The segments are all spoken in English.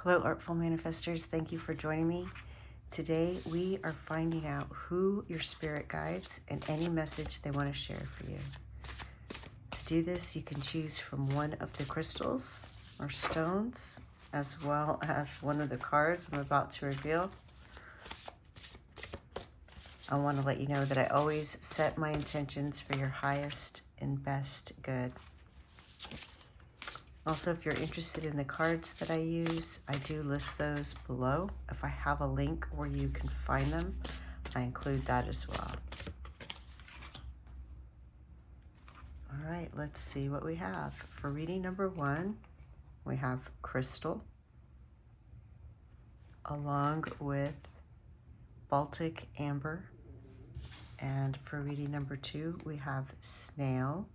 Hello, Artful Manifestors. Thank you for joining me. Today, we are finding out who your spirit guides and any message they want to share for you. To do this, you can choose from one of the crystals or stones, as well as one of the cards I'm about to reveal. I want to let you know that I always set my intentions for your highest and best good. Also, if you're interested in the cards that I use, I do list those below. If I have a link where you can find them, I include that as well. All right, let's see what we have. For reading number 1, we have crystal, along with Baltic amber. And for reading number 2, we have snail,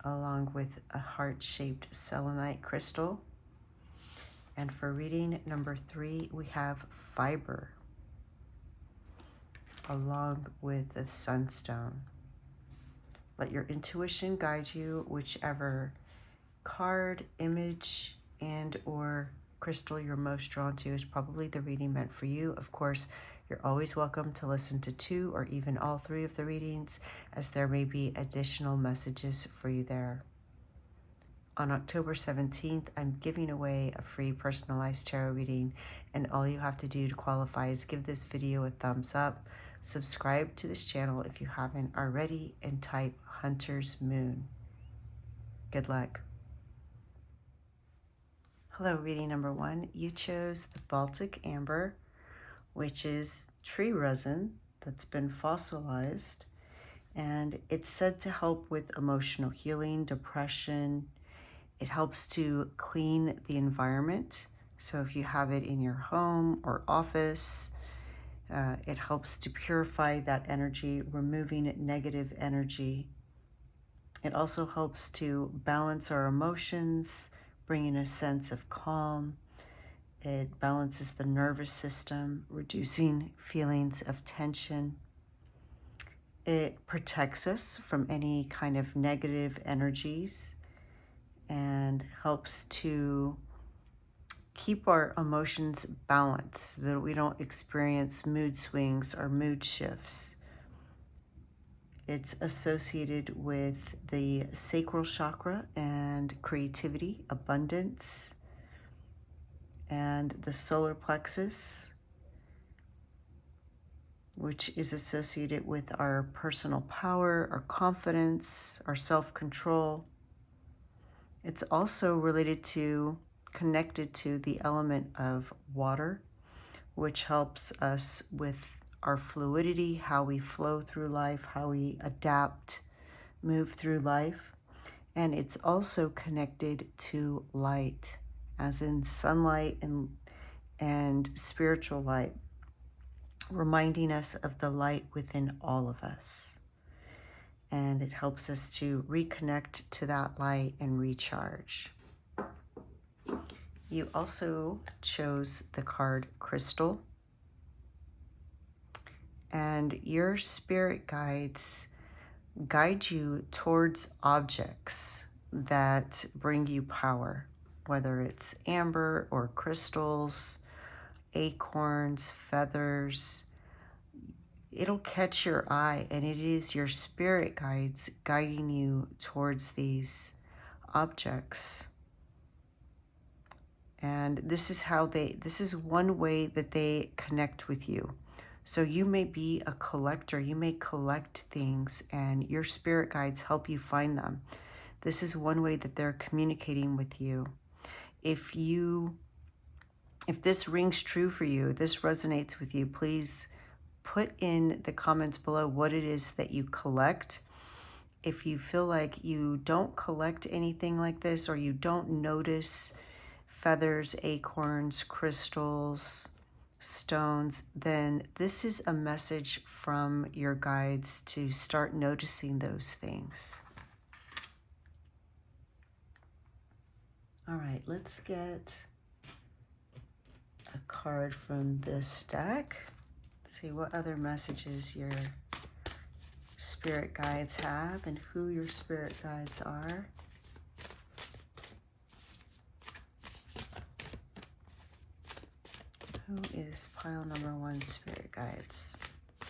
along with a heart-shaped selenite crystal. And for reading number 3, we have fiber, along with the Sunstone. Let your intuition guide you. Whichever card, image, and or crystal you're most drawn to is probably the reading meant for you. Of course, you're always welcome to listen to 2 or even all 3 of the readings, as there may be additional messages for you there. On October 17th, I'm giving away a free personalized tarot reading, and all you have to do to qualify is give this video a thumbs up, subscribe to this channel if you haven't already, and type Hunter's Moon. Good luck. Hello, reading number 1. You chose the Baltic amber, which is tree resin that's been fossilized, and it's said to help with emotional healing, depression. It helps to clean the environment. So if you have it in your home or office, it helps to purify that energy, removing negative energy. It also helps to balance our emotions, bringing a sense of calm. It balances the nervous system, reducing feelings of tension. It protects us from any kind of negative energies and helps to keep our emotions balanced so that we don't experience mood swings or mood shifts. It's associated with the sacral chakra and creativity, abundance, and the solar plexus, which is associated with our personal power, our confidence, our self-control. It's also connected to the element of water, which helps us with our fluidity, how we flow through life, how we adapt, move through life. And it's also connected to light, as in sunlight and spiritual light, reminding us of the light within all of us. And it helps us to reconnect to that light and recharge. You also chose the card crystal, and your spirit guides guide you towards objects that bring you power, whether it's amber or crystals, acorns, feathers. It'll catch your eye, and it is your spirit guides guiding you towards these objects. And this is one way that they connect with you. So you may be a collector, you may collect things, and your spirit guides help you find them. This is one way that they're communicating with you. If this rings true for you, this resonates with you, please put in the comments below what it is that you collect. If you feel like you don't collect anything like this, or you don't notice feathers, acorns, crystals, stones, then this is a message from your guides to start noticing those things. All right, let's get a card from this deck. Let's see what other messages your spirit guides have and who your spirit guides are. Who is pile number 1 spirit guides?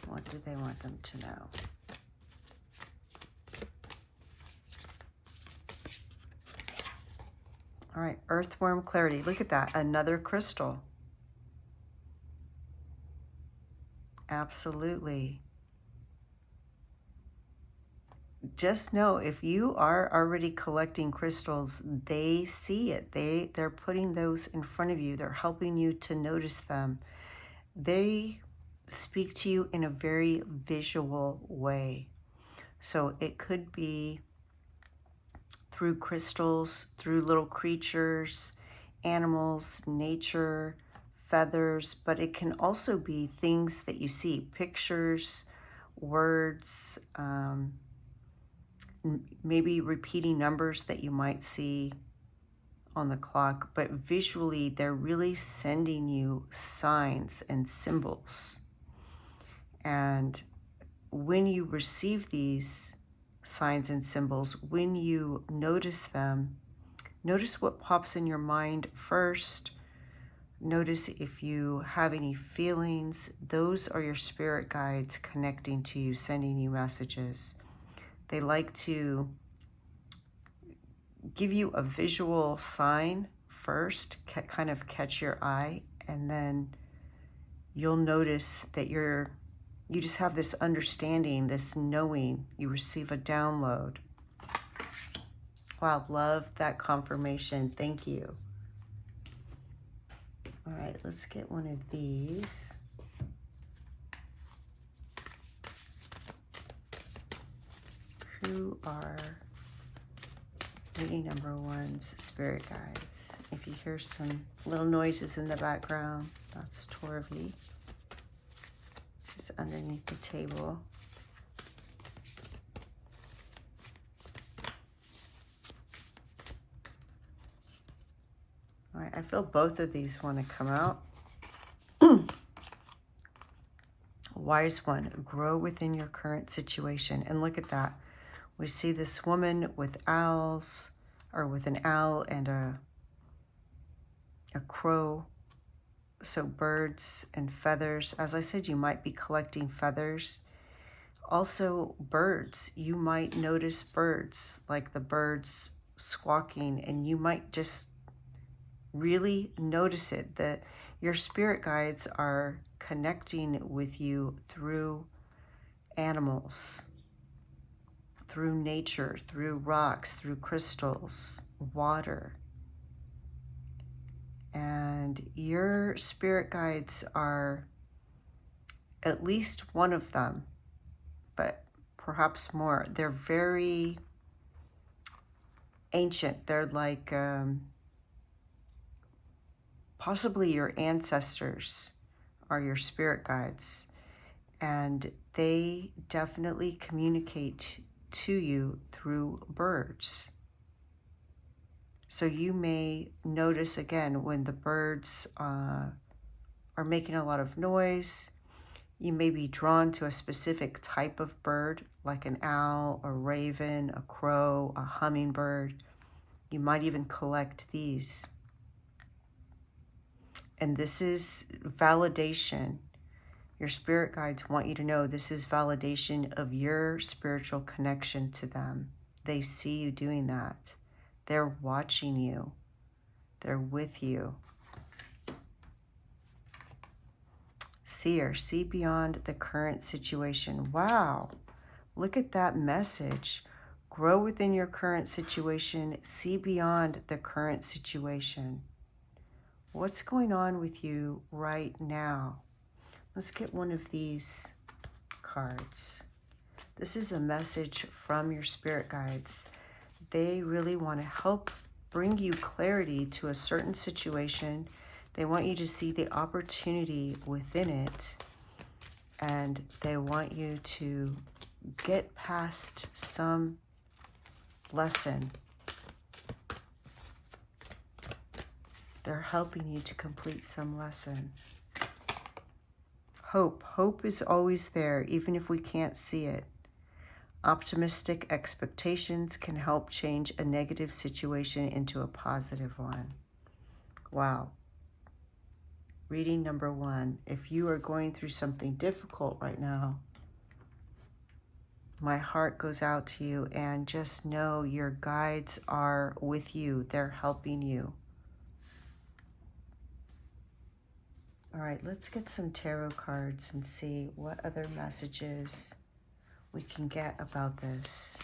What do they want them to know? All right, earthworm clarity. Look at that. Another crystal. Absolutely. Just know if you are already collecting crystals, they see it. They're putting those in front of you. They're helping you to notice them. They speak to you in a very visual way. So it could be through crystals, through little creatures, animals, nature, feathers, but it can also be things that you see, pictures, words, maybe repeating numbers that you might see on the clock, but visually they're really sending you signs and symbols. And when you receive these signs and symbols, when you notice them, notice what pops in your mind first. Notice if you have any feelings. Those are your spirit guides connecting to you, sending you messages. They like to give you a visual sign first, kind of catch your eye, and then you'll notice that you just have this understanding, this knowing. You receive a download. Wow, love that confirmation. Thank you. All right, let's get one of these. Who are reading number 1's spirit guides? If you hear some little noises in the background, that's Torvi. She's underneath the table. All right, I feel both of these want to come out. Wise one, grow within your current situation. And look at that. We see this woman with owls, or with an owl and a crow. So birds and feathers. As I said, you might be collecting feathers. Also birds. You might notice birds, like the birds squawking, and you might just really notice it, that your spirit guides are connecting with you through animals, through nature, through rocks, through crystals, water. And your spirit guides are, at least one of them, but perhaps more, they're very ancient. They're like possibly your ancestors are your spirit guides, and they definitely communicate to you through birds. So you may notice again when the birds are making a lot of noise. You may be drawn to a specific type of bird, like an owl, a raven, a crow, a hummingbird. You might even collect these. And this is validation. Your spirit guides want you to know this is validation of your spiritual connection to them. They see you doing that. They're watching you. They're with you. Seer, see beyond the current situation. Wow, look at that message. Grow within your current situation. See beyond the current situation. What's going on with you right now? Let's get one of these cards. This is a message from your spirit guides. They really want to help bring you clarity to a certain situation. They want you to see the opportunity within it, and they want you to get past some lesson. They're helping you to complete some lesson. Hope. Hope is always there, even if we can't see it. Optimistic expectations can help change a negative situation into a positive one. Wow. Reading number 1. If you are going through something difficult right now, my heart goes out to you, and just know your guides are with you. They're helping you. All right, let's get some tarot cards and see what other messages we can get about this.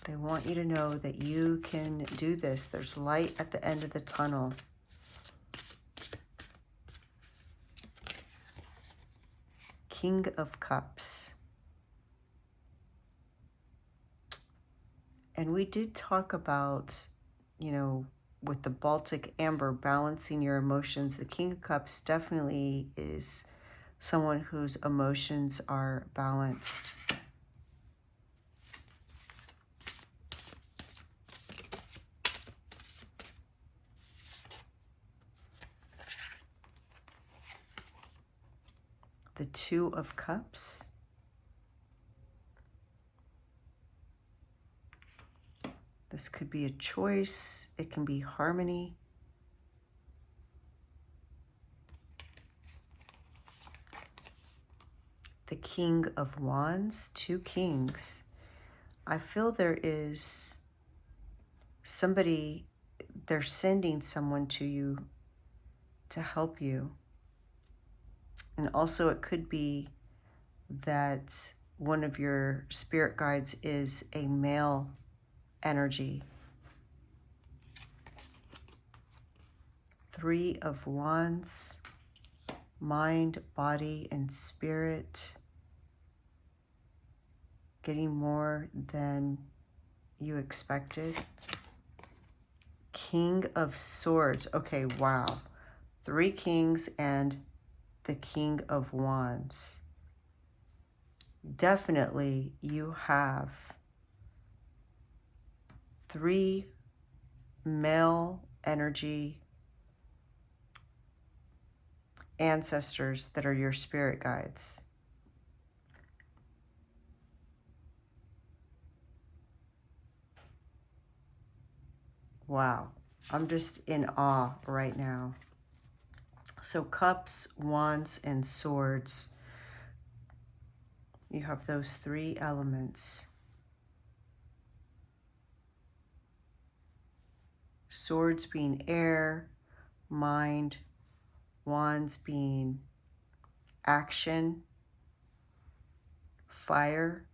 They want you to know that you can do this. There's light at the end of the tunnel. King of Cups. And we did talk about, you know, with the Baltic Amber, balancing your emotions. The King of Cups definitely is someone whose emotions are balanced. The Two of Cups. This could be a choice. It can be harmony. The King of Wands, 2 kings. I feel there is somebody, they're sending someone to you to help you. And also it could be that one of your spirit guides is a male energy. 3 of Wands, mind, body, and spirit. Getting more than you expected. King of Swords. Okay, wow. 3 kings and the King of Wands. Definitely you have 3 male energy ancestors that are your spirit guides. Wow, I'm just in awe right now. So cups, wands, and swords. You have those 3 elements. Swords being air, mind, wands being action, fire,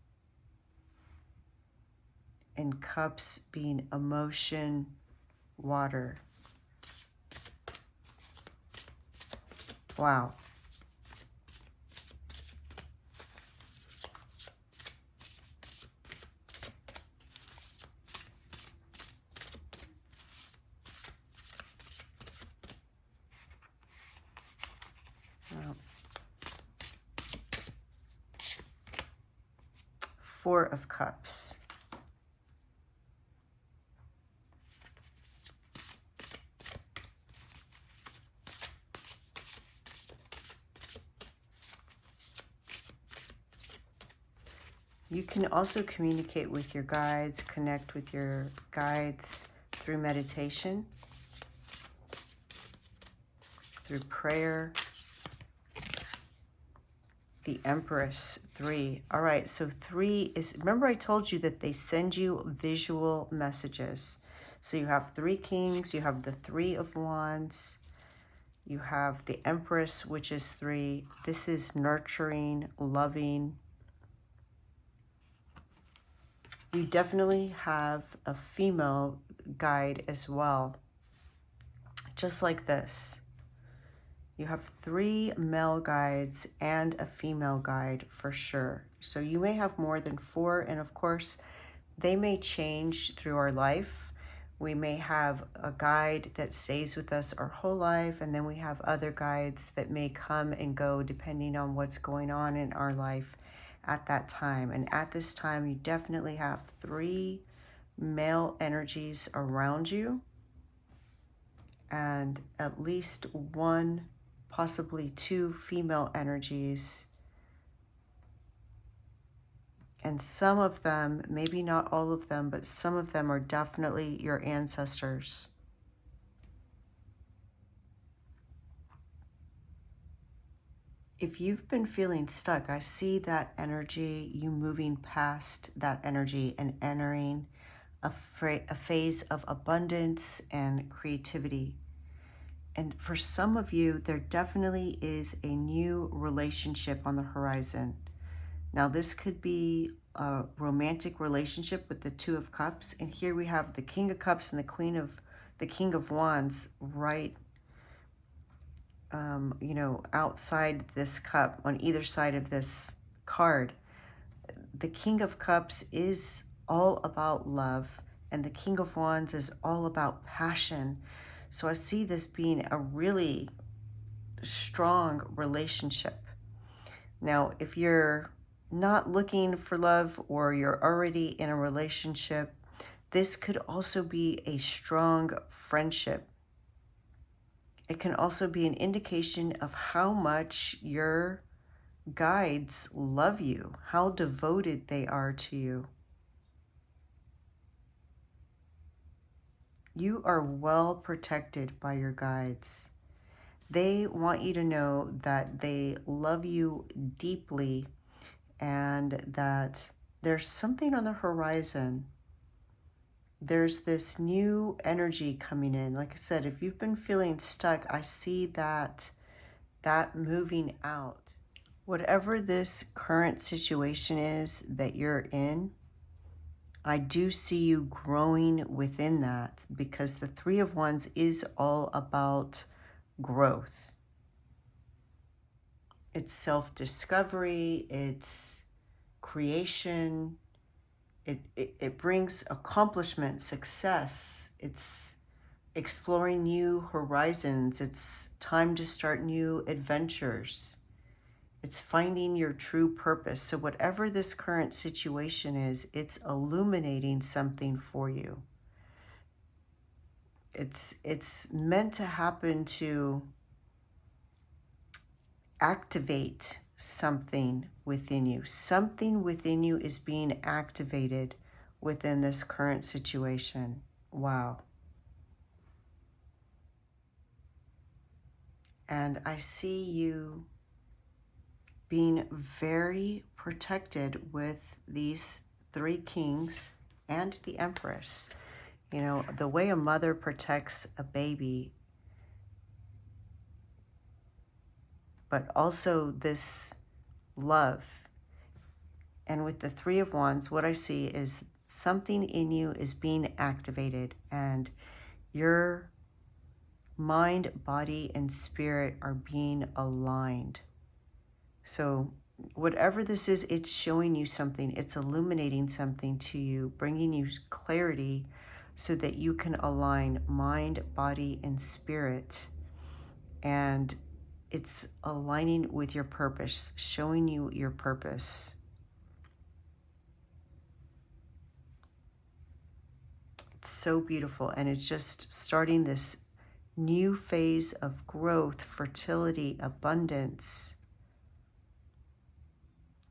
and cups being emotion, water. Wow. Wow. 4 of Cups. You can also communicate with your guides, connect with your guides through meditation, through prayer. The Empress, 3. All right, so 3 is, remember I told you that they send you visual messages. So you have 3 kings, you have the 3 of Wands, you have the Empress, which is 3. This is nurturing, loving. You definitely have a female guide as well, just like this. You have 3 male guides and a female guide for sure. So you may have more than 4, and of course, they may change through our life. We may have a guide that stays with us our whole life, and then we have other guides that may come and go depending on what's going on in our life at that time. And at this time, you definitely have 3 male energies around you and at least 1, possibly 2 female energies And some of them, maybe not all of them, but some of them are definitely your ancestors. If you've been feeling stuck, I see that energy, you moving past that energy and entering a phase of abundance and creativity. And for some of you, there definitely is a new relationship on the horizon. Now, this could be a romantic relationship with the Two of Cups. And here we have the King of Cups and the King of Wands right, outside this cup on either side of this card. The King of Cups is all about love, and the King of Wands is all about passion. So I see this being a really strong relationship. Now, if you're not looking for love or you're already in a relationship, this could also be a strong friendship. It can also be an indication of how much your guides love you, how devoted they are to you. You are well protected by your guides. They want you to know that they love you deeply and that there's something on the horizon. There's this new energy coming in. Like I said, if you've been feeling stuck, I see that moving out. Whatever this current situation is that you're in, I do see you growing within that, because the Three of Wands is all about growth. It's self-discovery, it's creation, it brings accomplishment, success, it's exploring new horizons, it's time to start new adventures. It's finding your true purpose. So whatever this current situation is, it's illuminating something for you. It's meant to happen to activate something within you. Something within you is being activated within this current situation. Wow. And I see you being very protected with these three kings and the Empress. You know, the way a mother protects a baby, but also this love. And with the Three of Wands, what I see is something in you is being activated, and your mind, body, and spirit are being aligned. So whatever this is, it's showing you something. It's illuminating something to you, bringing you clarity so that you can align mind, body, and spirit. And it's aligning with your purpose, showing you your purpose. It's so beautiful. And it's just starting this new phase of growth, fertility, abundance,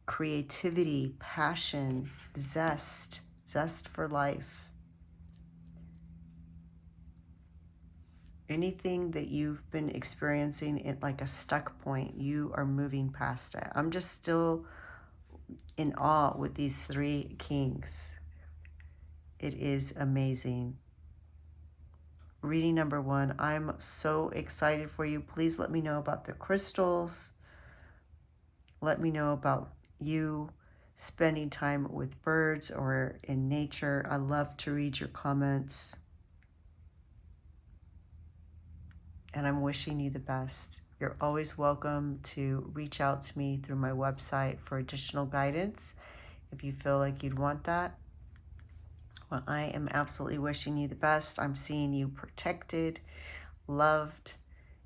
creativity, passion, zest for life. Anything that you've been experiencing at like a stuck point, you are moving past it. I'm just still in awe with these three kings. It is amazing. Reading number 1, I'm so excited for you. Please let me know about the crystals. Let me know about you spending time with birds or in nature. I love to read your comments. And I'm wishing you the best. You're always welcome to reach out to me through my website for additional guidance if you feel like you'd want that. Well, I am absolutely wishing you the best. I'm seeing you protected, loved.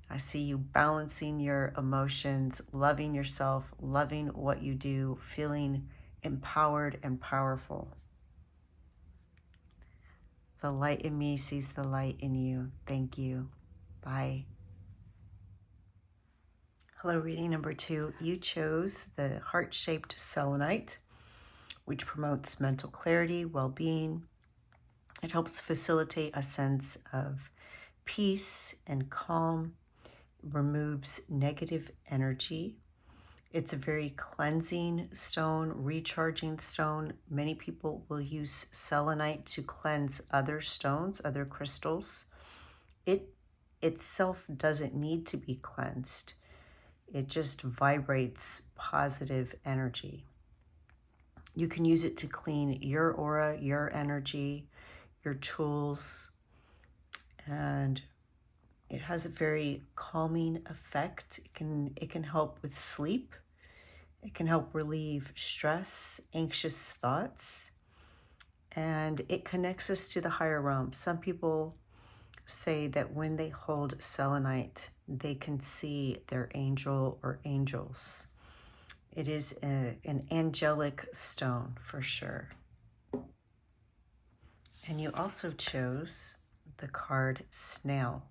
I see you balancing your emotions, loving yourself, loving what you do, feeling empowered and powerful. The light in me sees the light in you. Thank you. Bye. Hello, reading number 2. You chose the heart-shaped selenite, which promotes mental clarity, well-being. It helps facilitate a sense of peace and calm, removes negative energy. It's a very cleansing stone, recharging stone. Many people will use selenite to cleanse other stones, other crystals. It itself doesn't need to be cleansed. It just vibrates positive energy. You can use it to clean your aura, your energy, your tools, and it has a very calming effect. It can help with sleep. It can help relieve stress, anxious thoughts, and it connects us to the higher realm. Some people say that when they hold selenite, they can see their angel or angels. It is an angelic stone for sure. And you also chose the card Snail.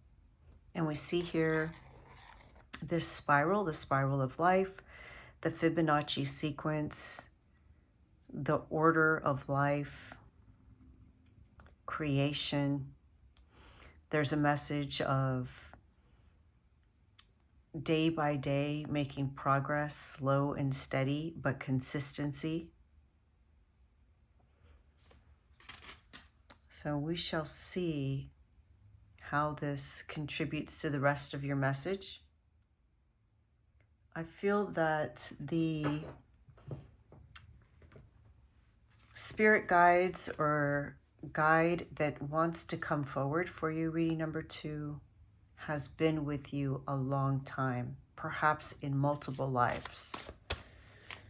And we see here this spiral, the spiral of life, the Fibonacci sequence, the order of life, creation. There's a message of day by day making progress, slow and steady, but consistency. So we shall see how this contributes to the rest of your message. I feel that the spirit guides or guide that wants to come forward for you, reading number 2, has been with you a long time, perhaps in multiple lives.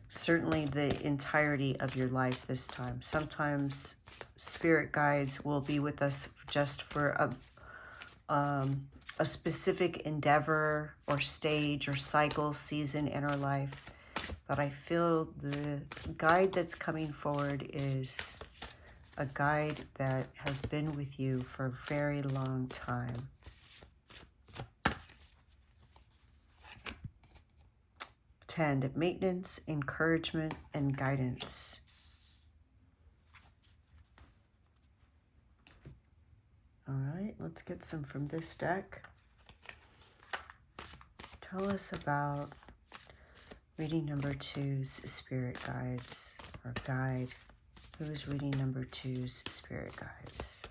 Certainly the entirety of your life this time. Sometimes spirit guides will be with us just for a specific endeavor or stage or cycle, season in our life. But I feel the guide that's coming forward is a guide that has been with you for a very long time. Maintenance, encouragement, and guidance. All right, let's get some from this deck. Tell us about reading number 2's spirit guides, or guide. Who is reading number 2's spirit guides?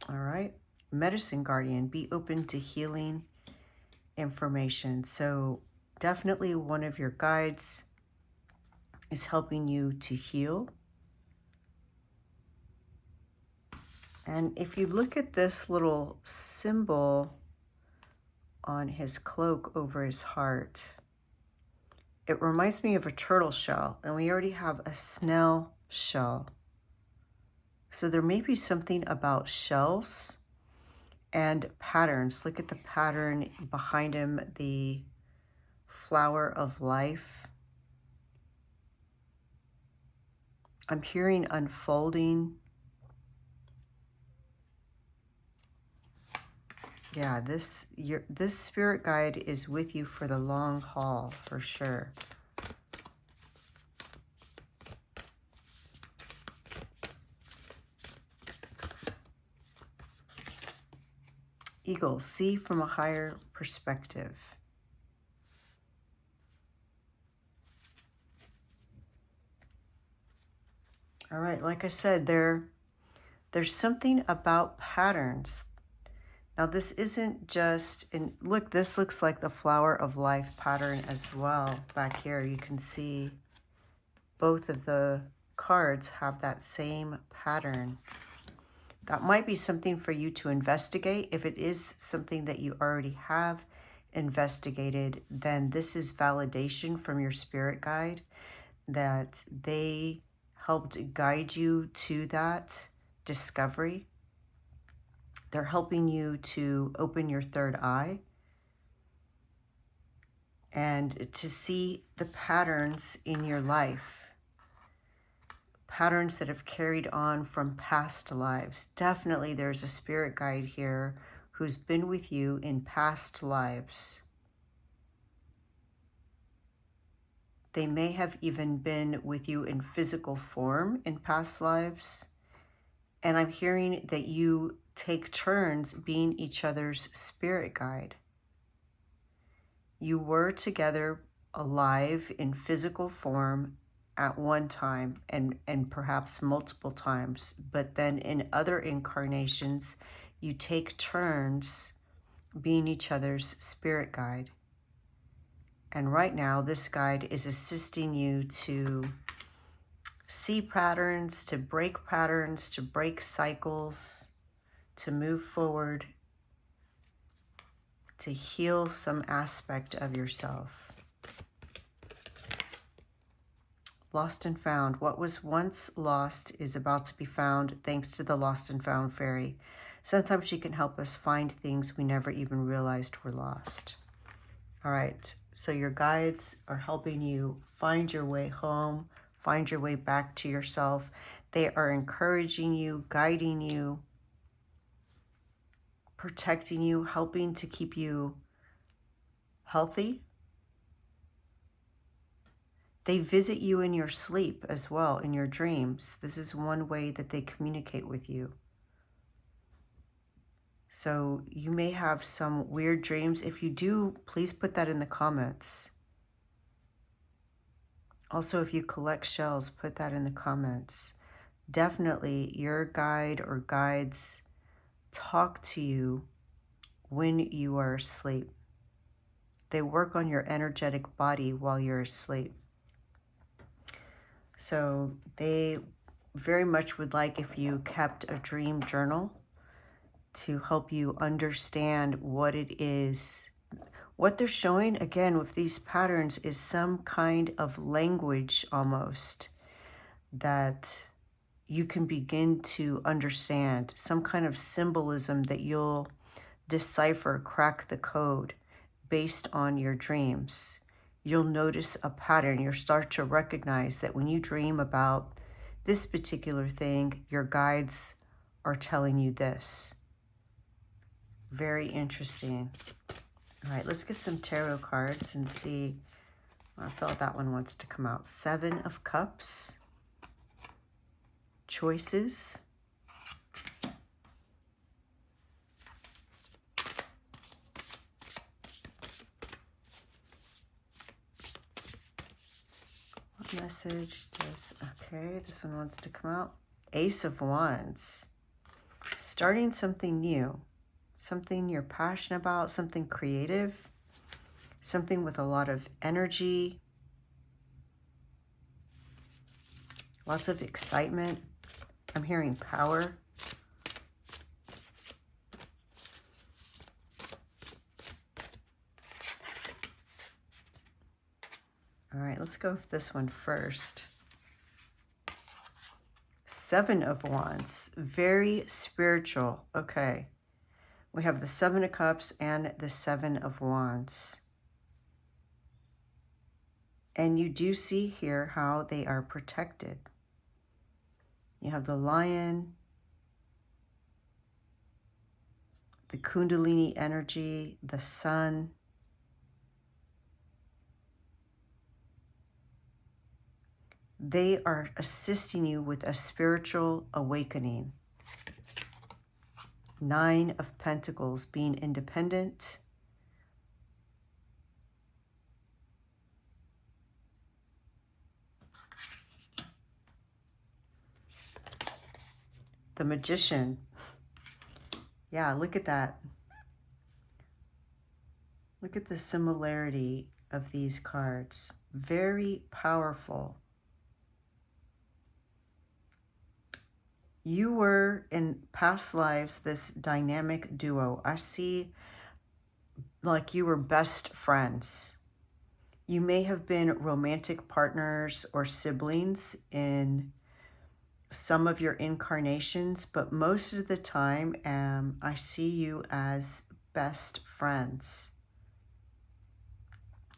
All right. Medicine Guardian, be open to healing information. So definitely one of your guides is helping you to heal. And if you look at this little symbol on his cloak over his heart, it reminds me of a turtle shell, and we already have a snail shell. So there may be something about shells and patterns. Look at the pattern behind him, the flower of life. I'm hearing unfolding. Yeah, this spirit guide is with you for the long haul, for sure. Eagle, see from a higher perspective. All right, like I said, there's something about patterns. Now this isn't just, and look, this looks like the flower of life pattern as well. Back here, you can see both of the cards have that same pattern. That might be something for you to investigate. If it is something that you already have investigated, then this is validation from your spirit guide that they helped guide you to that discovery. They're helping you to open your third eye and to see the patterns in your life. Patterns that have carried on from past lives. Definitely there's a spirit guide here who's been with you in past lives. They may have even been with you in physical form in past lives. And I'm hearing that you take turns being each other's spirit guide. You were together alive in physical form at one time and perhaps multiple times, but then in other incarnations, you take turns being each other's spirit guide. And right now, this guide is assisting you to see patterns, to break cycles, to move forward, to heal some aspect of yourself. Lost and found. What was once lost is about to be found thanks to the Lost and Found fairy. Sometimes she can help us find things we never even realized were lost. All right, so your guides are helping you find your way home, find your way back to yourself. They are encouraging you, guiding you, protecting you, helping to keep you healthy. They visit you in your sleep as well, in your dreams. This is one way that they communicate with you. So you may have some weird dreams. If you do, please put that in the comments. Also, if you collect shells, put that in the comments. Definitely your guide or guides talk to you when you are asleep. They work on your energetic body while you're asleep. So they very much would like if you kept a dream journal to help you understand what it is. What they're showing, again, with these patterns is some kind of language almost that you can begin to understand, some kind of symbolism that you'll decipher, crack the code based on your dreams. You'll notice a pattern. You'll start to recognize that when you dream about this particular thing, your guides are telling you this. Very interesting. All right, let's get some tarot cards and see. I felt that one wants to come out. 7 of Cups. Choices. What message does... Okay, this one wants to come out. Ace of Wands. Starting something new. Something you're passionate about, something creative, something with a lot of energy, lots of excitement. I'm hearing power. All right, let's go with this one first. 7 of Wands, very spiritual. Okay. We have the 7 of Cups and the 7 of Wands. And you do see here how they are protected. You have the Lion, the Kundalini energy, the Sun. They are assisting you with a spiritual awakening. 9 of Pentacles, being independent. The Magician. Yeah, look at that. Look at the similarity of these cards. Very powerful. You were, in past lives, this dynamic duo. I see like you were best friends. You may have been romantic partners or siblings in some of your incarnations, but most of the time, I see you as best friends.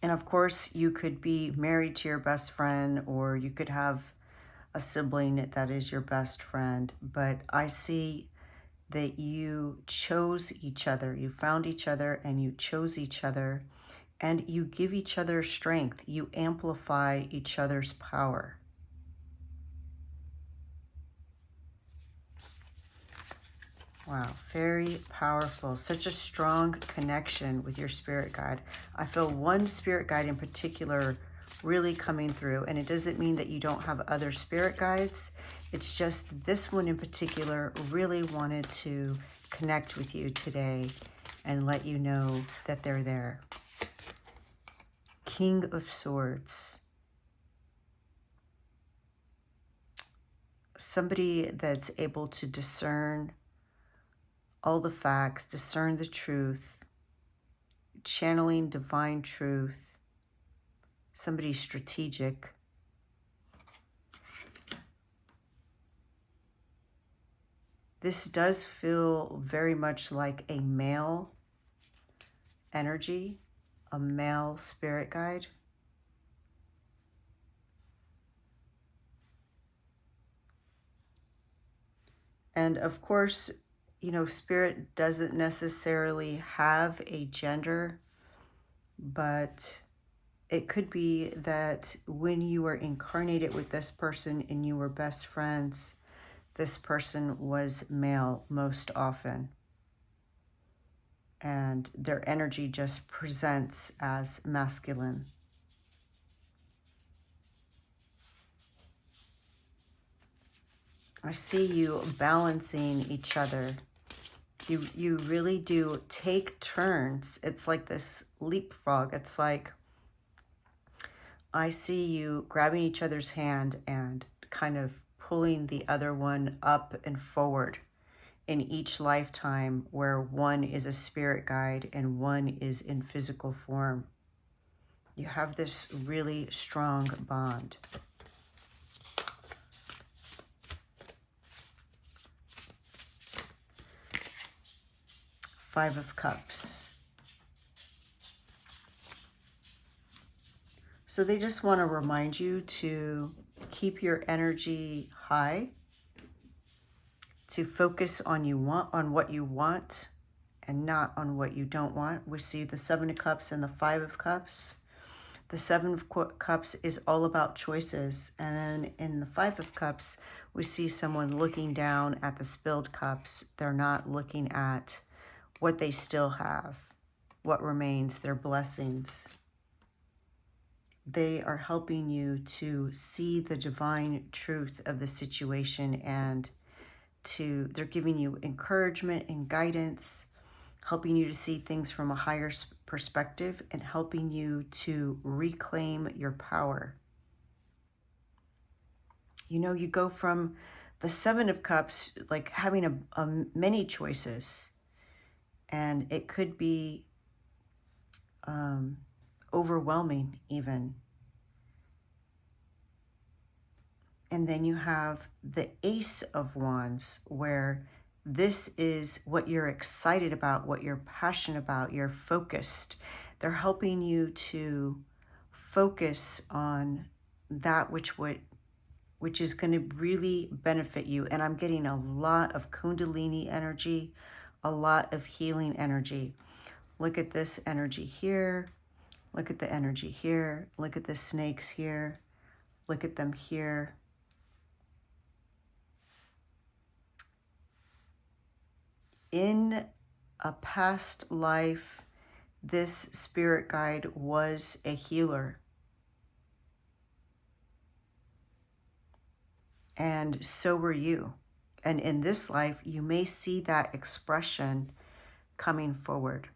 And of course, you could be married to your best friend, or you could have a sibling that is your best friend, but I see that you chose each other. You found each other and you chose each other. and you give each other strength. You amplify each other's power. Wow, very powerful. Such a strong connection with your spirit guide. I feel one spirit guide in particular really coming through, and it doesn't mean that you don't have other spirit guides. It's just this one in particular really wanted to connect with you today and let you know that they're there. King of Swords. Somebody that's able to discern all the facts, discern the truth, channeling divine truth, somebody strategic. This does feel very much like a male energy, a male spirit guide. And of course, you know, spirit doesn't necessarily have a gender, but it could be that when you were incarnated with this person and you were best friends, this person was male most often. And their energy just presents as masculine. I see you balancing each other. You really do take turns. It's like this leapfrog. It's like I see you grabbing each other's hand and kind of pulling the other one up and forward in each lifetime, where one is a spirit guide and one is in physical form. You have this really strong bond. Five of Cups. So they just want to remind you to keep your energy high, to focus on what you want and not on what you don't want. We see the Seven of Cups and the Five of Cups. The Seven of Cups is all about choices. And then in the Five of Cups, we see someone looking down at the spilled cups. They're not looking at what they still have, what remains, their blessings. They are helping you to see the divine truth of the situation, and they're giving you encouragement and guidance, helping you to see things from a higher perspective and helping you to reclaim your power. You know, you go from the Seven of Cups, like having many choices, and it could be overwhelming even. And then you have the Ace of Wands, where this is what you're excited about, what you're passionate about, you're focused. They're helping you to focus on that which is going to really benefit you. And I'm getting a lot of Kundalini energy, a lot of healing energy. Look at this energy here. Look at the energy here. Look at the snakes here. Look at them here. In a past life, this spirit guide was a healer. And so were you. And in this life, you may see that expression coming forward.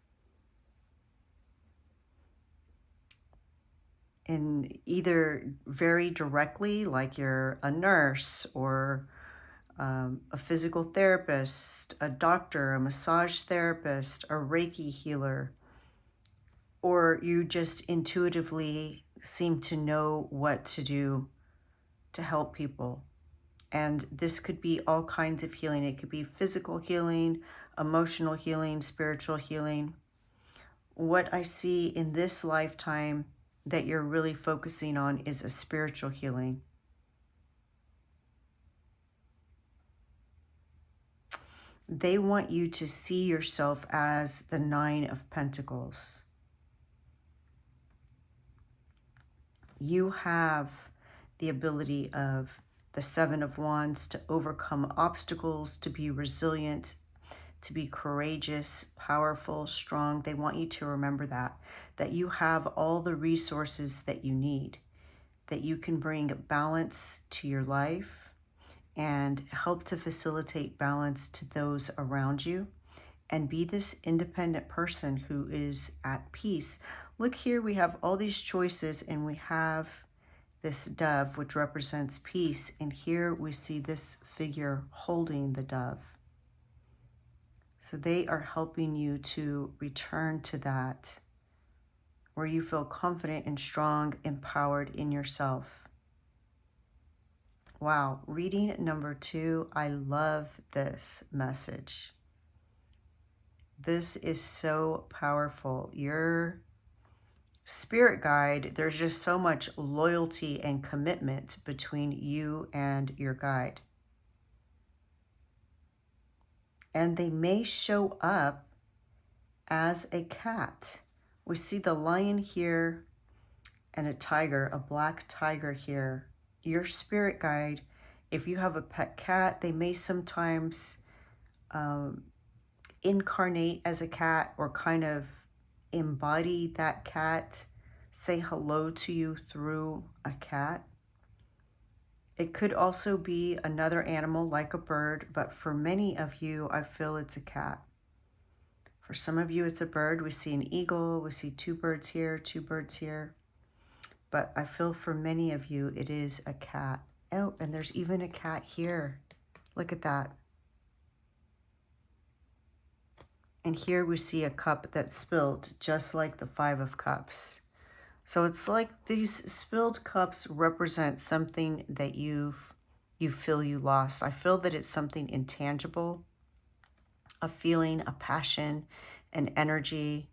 In either very directly, like you're a nurse or a physical therapist, a doctor, a massage therapist, a Reiki healer, or you just intuitively seem to know what to do to help people. And this could be all kinds of healing. It could be physical healing, emotional healing, spiritual healing. What I see in this lifetime that you're really focusing on is a spiritual healing. They want you to see yourself as the Nine of Pentacles. You have the ability of the Seven of Wands to overcome obstacles, to be resilient, to be courageous, powerful, strong. They want you to remember that you have all the resources that you need, that you can bring balance to your life and help to facilitate balance to those around you, and be this independent person who is at peace. Look here, we have all these choices, and we have this dove, which represents peace. And here we see this figure holding the dove. So they are helping you to return to that, where you feel confident and strong, empowered in yourself. Wow, reading number 2, I love this message. This is so powerful. Your spirit guide, there's just so much loyalty and commitment between you and your guide. And they may show up as a cat. We see the lion here and a tiger, a black tiger here. Your spirit guide, if you have a pet cat, they may sometimes incarnate as a cat, or kind of embody that cat, say hello to you through a cat. It could also be another animal like a bird, but for many of you, I feel it's a cat. For some of you, it's a bird. We see an eagle, we see 2 birds here, 2 birds here. But I feel for many of you, it is a cat. Oh, and there's even a cat here. Look at that. And here we see a cup that's spilled, just like the 5 of Cups. So it's like these spilled cups represent something that you feel you lost. I feel that it's something intangible, a feeling, a passion, an energy.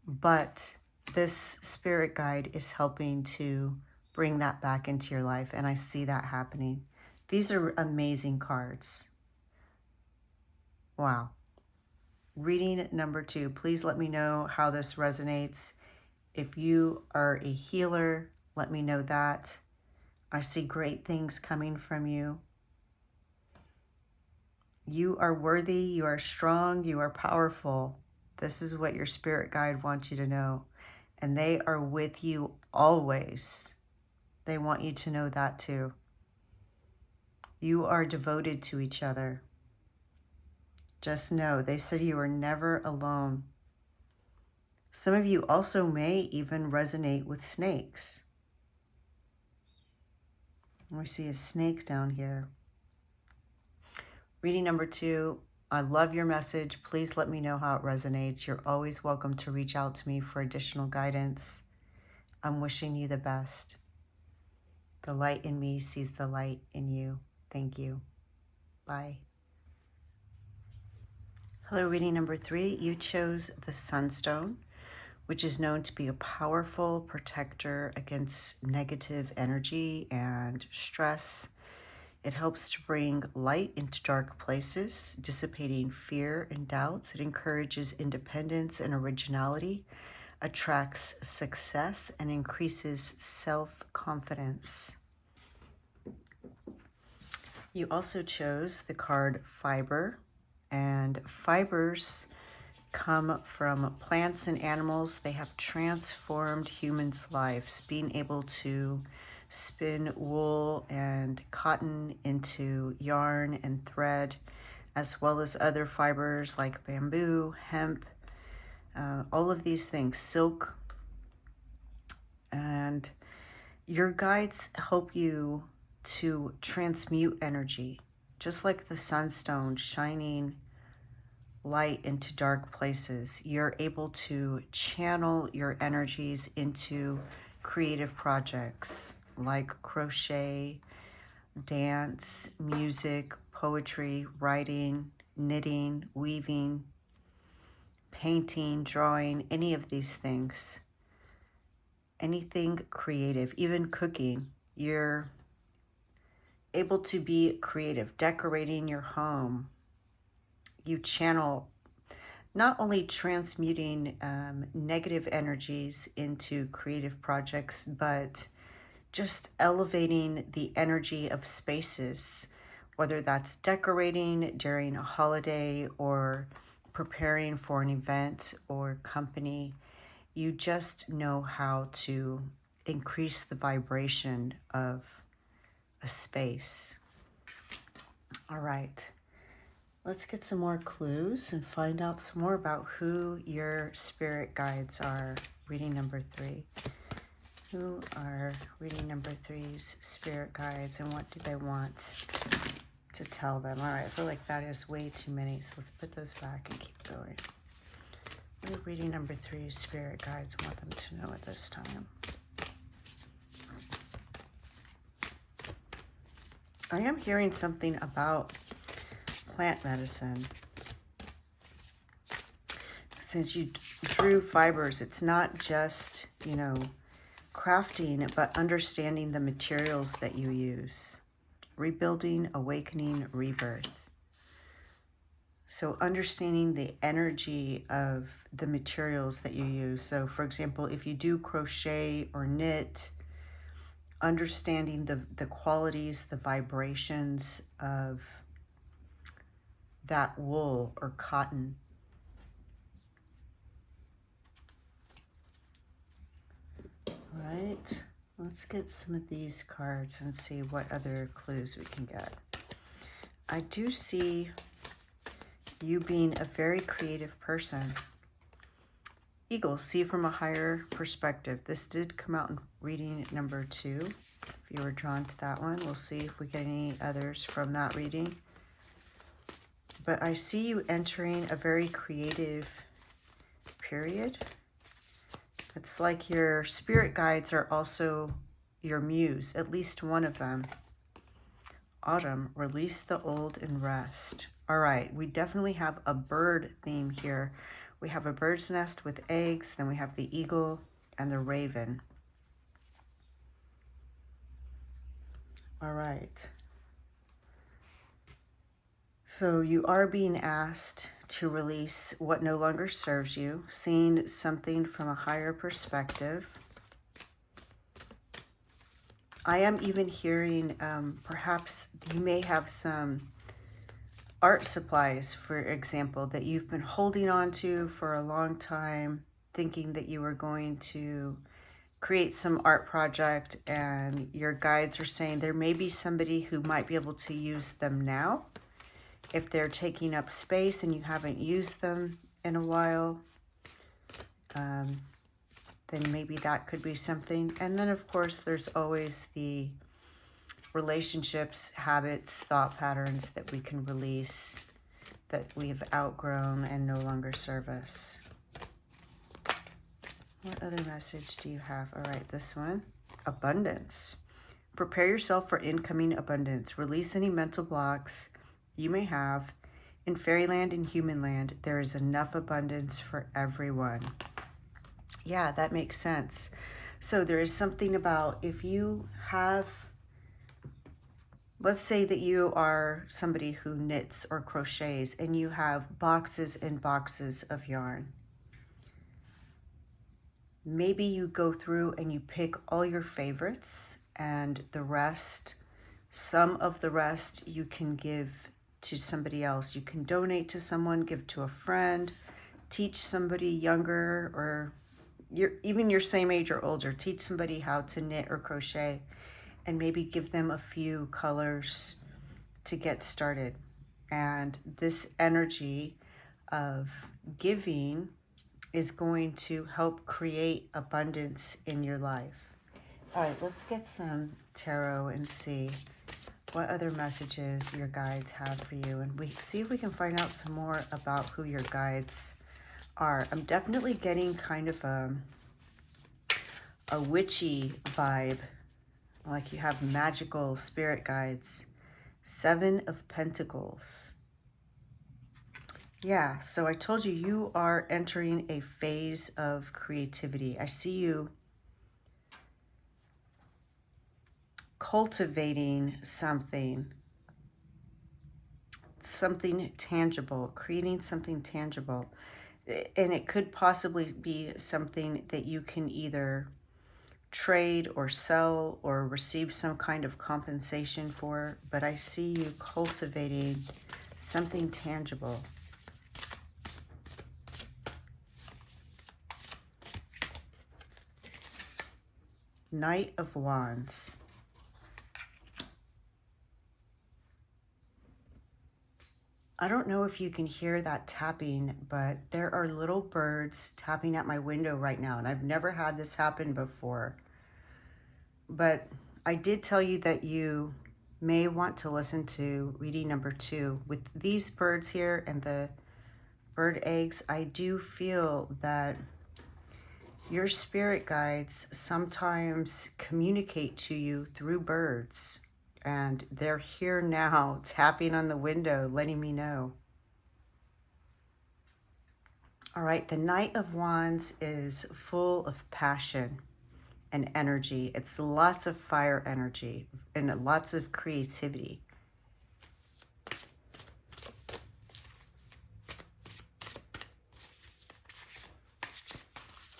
But this spirit guide is helping to bring that back into your life, and I see that happening. These are amazing cards. Wow. Reading number 2, please let me know how this resonates. If you are a healer, let me know that. I see great things coming from you. You are worthy, you are strong, you are powerful. This is what your spirit guide wants you to know. And they are with you always. They want you to know that too. You are devoted to each other. Just know, they said you are never alone. Some of you also may even resonate with snakes. We see a snake down here. Reading number 2, I love your message. Please let me know how it resonates. You're always welcome to reach out to me for additional guidance. I'm wishing you the best. The light in me sees the light in you. Thank you. Bye. Hello, reading number 3. You chose the Sunstone, which is known to be a powerful protector against negative energy and stress. It helps to bring light into dark places, dissipating fear and doubts. It encourages independence and originality, attracts success, and increases self-confidence. You also chose the card Fiber, and fibers come from plants and animals. They have transformed humans' lives, being able to spin wool and cotton into yarn and thread, as well as other fibers like bamboo, hemp, all of these things, silk. And your guides help you to transmute energy, just like the sunstone shining light into dark places. You're able to channel your energies into creative projects like crochet, dance, music, poetry, writing, knitting, weaving, painting, drawing, any of these things. Anything creative, even cooking. You're able to be creative, decorating your home. You channel, not only transmuting negative energies into creative projects, but just elevating the energy of spaces, whether that's decorating during a holiday or preparing for an event or company. You just know how to increase the vibration of a space. All right, let's get some more clues and find out some more about who your spirit guides are. Reading number 3. Who are reading number 3's spirit guides, and what do they want to tell them? All right, I feel like that is way too many, so let's put those back and keep going. What do reading number 3's spirit guides want them to know at this time? I am hearing something about plant medicine. Since you drew fibers, it's not just, crafting, but understanding the materials that you use. Rebuilding, awakening, rebirth. So understanding the energy of the materials that you use. So for example, if you do crochet or knit, understanding the qualities, the vibrations of that wool or cotton. Right, let's get some of these cards and see what other clues we can get. I do see you being a very creative person. Eagle, see from a higher perspective. This did come out in reading number 2. If you were drawn to that one, we'll see if we get any others from that reading. But I see you entering a very creative period. It's like your spirit guides are also your muse, at least one of them. Autumn, release the old and rest. All right, we definitely have a bird theme here. We have a bird's nest with eggs, then we have the eagle and the raven. All right. So you are being asked to release what no longer serves you, seeing something from a higher perspective. I am even hearing perhaps you may have some art supplies, for example, that you've been holding on to for a long time, thinking that you were going to create some art project, and your guides are saying there may be somebody who might be able to use them now. If they're taking up space and you haven't used them in a while, then maybe that could be something. And then, of course, there's always the relationships, habits, thought patterns that we can release, that we've outgrown and no longer serve us. What other message do you have? All right, this one. Abundance. Prepare yourself for incoming abundance. Release any mental blocks you may have. In fairyland and human land, there is enough abundance for everyone. Yeah, that makes sense. So there is something about if you have, let's say that you are somebody who knits or crochets and you have boxes and boxes of yarn. Maybe you go through and you pick all your favorites, and the rest, some of the rest you can give to somebody else. You can donate to someone, give to a friend, teach somebody younger or even your same age or older, teach somebody how to knit or crochet, and maybe give them a few colors to get started. And this energy of giving is going to help create abundance in your life. All right, let's get some tarot and see what other messages your guides have for you, and we see if we can find out some more about who your guides are. I'm definitely getting kind of a witchy vibe, like you have magical spirit guides. 7 of Pentacles. Yeah, so I told you, you are entering a phase of creativity. I see you cultivating something tangible, creating something tangible. And it could possibly be something that you can either trade or sell or receive some kind of compensation for, but I see you cultivating something tangible. Knight of Wands. I don't know if you can hear that tapping, but there are little birds tapping at my window right now, and I've never had this happen before. But I did tell you that you may want to listen to reading number 2. With these birds here and the bird eggs, I do feel that your spirit guides sometimes communicate to you through birds. And they're here now, tapping on the window, letting me know. All right, the Knight of Wands is full of passion and energy. It's lots of fire energy and lots of creativity.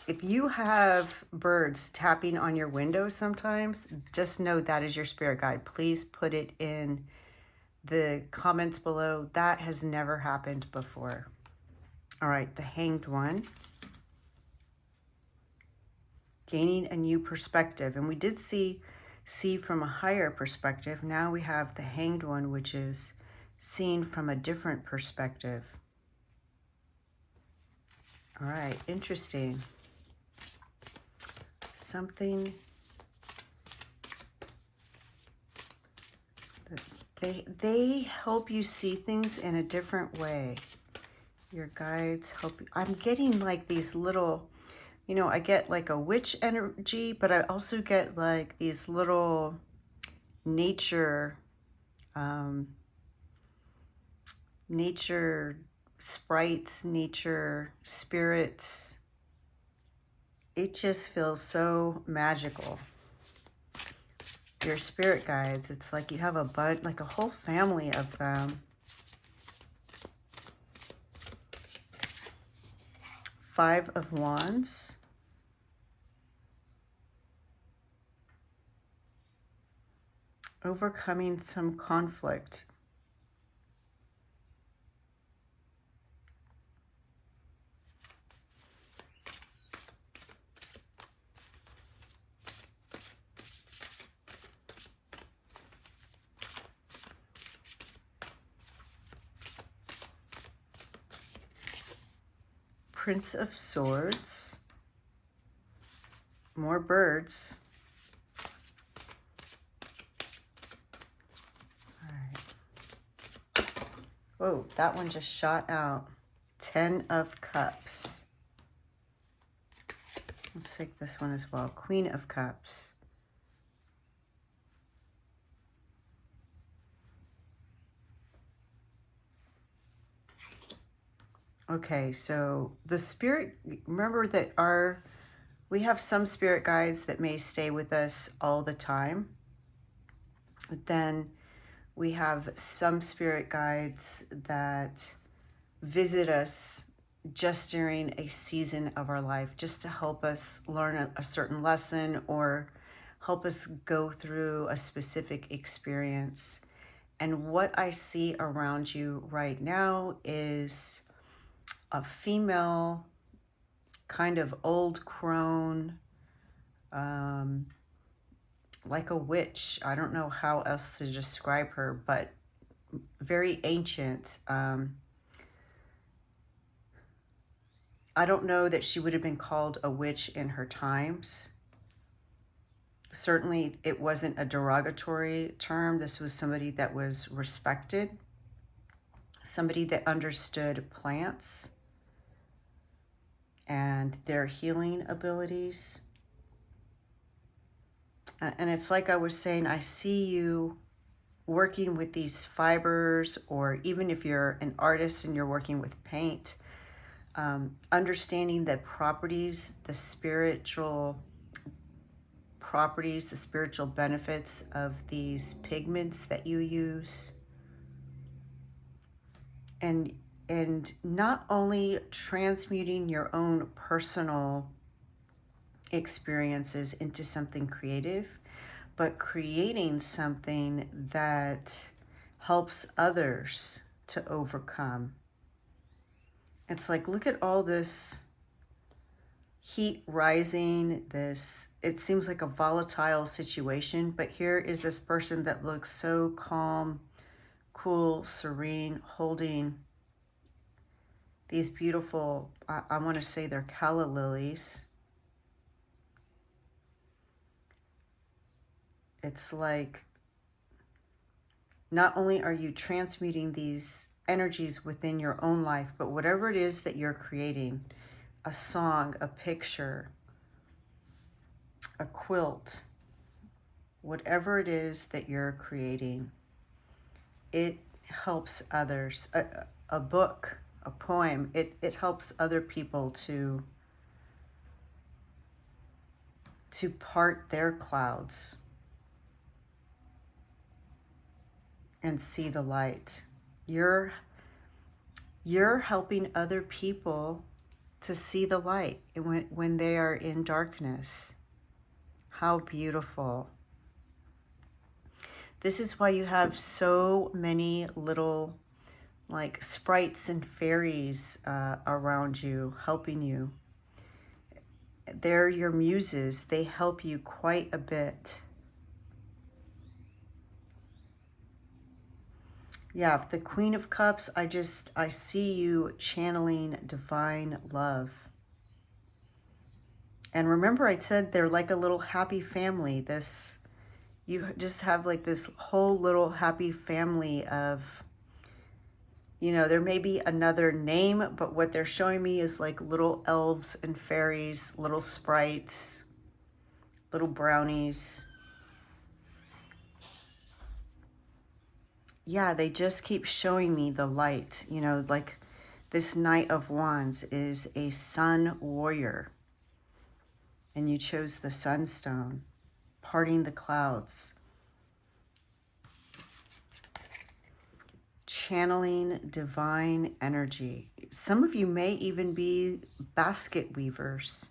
If you have birds tapping on your window sometimes, just know that is your spirit guide. Please put it in the comments below. That has never happened before. All right, the Hanged One. Gaining a new perspective. And we did see from a higher perspective. Now we have the Hanged One, which is seen from a different perspective. All right, interesting. Something they help you see things in a different way. Your guides help you. I'm getting like these little, you know, I get like a witch energy, but I also get like these little nature nature sprites, nature spirits. It just feels so magical. Your spirit guides, it's like you have a bunch, like a whole family of them. Five of Wands. Overcoming some conflict. Prince of Swords. More birds. All right. Whoa, that one just shot out. 10 of Cups. Let's take this one as well. Queen of Cups. Okay, so the spirit, remember that we have some spirit guides that may stay with us all the time. But then we have some spirit guides that visit us just during a season of our life, just to help us learn a certain lesson or help us go through a specific experience. And what I see around you right now is a female, kind of old crone, like a witch. I don't know how else to describe her, but very ancient. I don't know that she would have been called a witch in her times. Certainly it wasn't a derogatory term. This was somebody that was respected, somebody that understood plants and their healing abilities. And it's like I was saying, I see you working with these fibers, or even if you're an artist and you're working with paint, understanding the properties, the spiritual properties, the spiritual benefits of these pigments that you use. And not only transmuting your own personal experiences into something creative, but creating something that helps others to overcome. It's like, look at all this heat rising, it seems like a volatile situation, but here is this person that looks so calm, cool, serene, holding these beautiful, I want to say they're calla lilies. It's like, not only are you transmuting these energies within your own life, but whatever it is that you're creating, a song, a picture, a quilt, whatever it is that you're creating, it helps others. A book, a poem, it helps other people to part their clouds and see the light. You're helping other people to see the light when they are in darkness. How beautiful. This is why you have so many little like sprites and fairies around you, helping you. They're your muses. They help you quite a bit. Yeah, the Queen of Cups, I see you channeling divine love. And remember, I said they're like a little happy family. You just have like this whole little happy family of, there may be another name, but what they're showing me is like little elves and fairies, little sprites, little brownies. Yeah, they just keep showing me the light. Like this Knight of Wands is a sun warrior. And you chose the Sunstone, parting the clouds. Channeling divine energy. Some of you may even be basket weavers.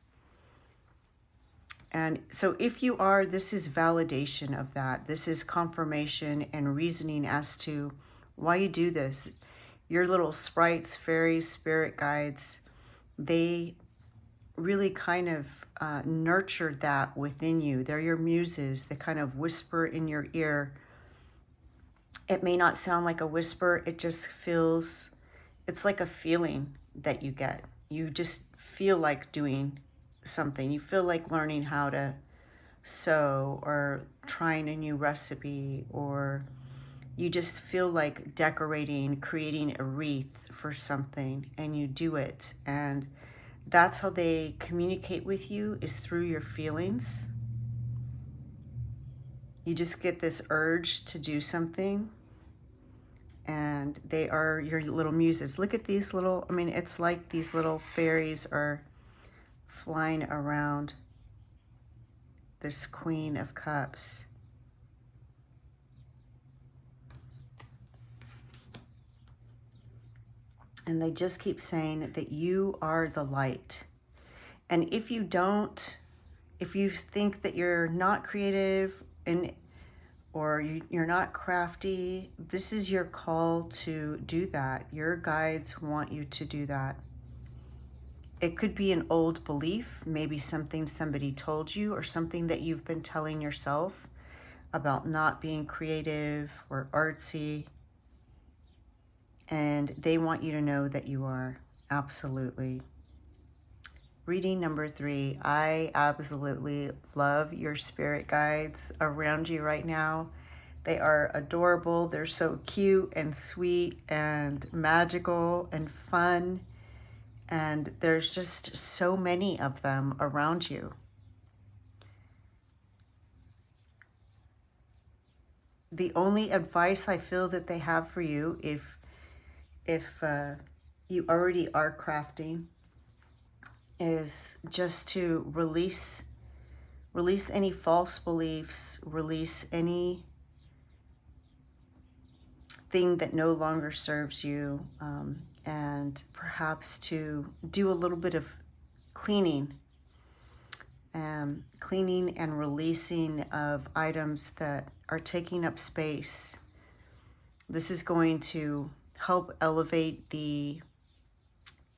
And so if you are, this is validation of that. This is confirmation and reasoning as to why you do this. Your little sprites, fairies, spirit guides, they really kind of nurture that within you. They're your muses. They kind of whisper in your ear. It may not sound like a whisper. It just feels, it's like a feeling that you get. You just feel like doing something. You feel like learning how to sew or trying a new recipe, or you just feel like decorating, creating a wreath for something, and you do it. And that's how they communicate with you, is through your feelings. You just get this urge to do something, and they are your little muses. Look at these little, it's like these little fairies are flying around this Queen of Cups. And they just keep saying that you are the light. And if you think that you're not creative or you're not crafty, this is your call to do that. Your guides want you to do that. It could be an old belief, maybe something somebody told you, or something that you've been telling yourself about not being creative or artsy. And they want you to know that you are. Absolutely. Reading number 3, I absolutely love your spirit guides around you right now. They are adorable. They're so cute and sweet and magical and fun. And there's just so many of them around you. The only advice I feel that they have for you, if you already are crafting, is just to release any false beliefs, release any thing that no longer serves you, and perhaps to do a little bit of cleaning cleaning and releasing of items that are taking up space. This is going to help elevate the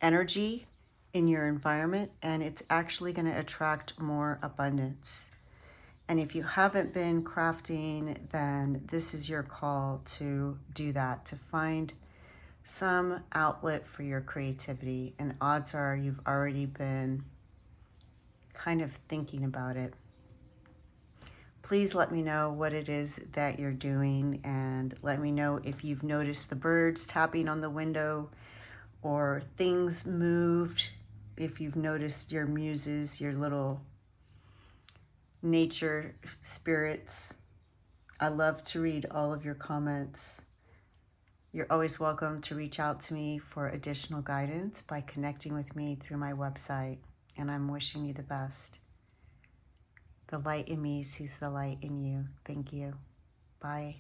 energy in your environment, and it's actually going to attract more abundance. And if you haven't been crafting, then this is your call to do that, to find some outlet for your creativity. And odds are you've already been kind of thinking about it. Please let me know what it is that you're doing, and let me know if you've noticed the birds tapping on the window or things moved, if you've noticed your muses, your little nature spirits. I love to read all of your comments. You're always welcome to reach out to me for additional guidance by connecting with me through my website, and I'm wishing you the best. The light in me sees the light in you. Thank you. Bye.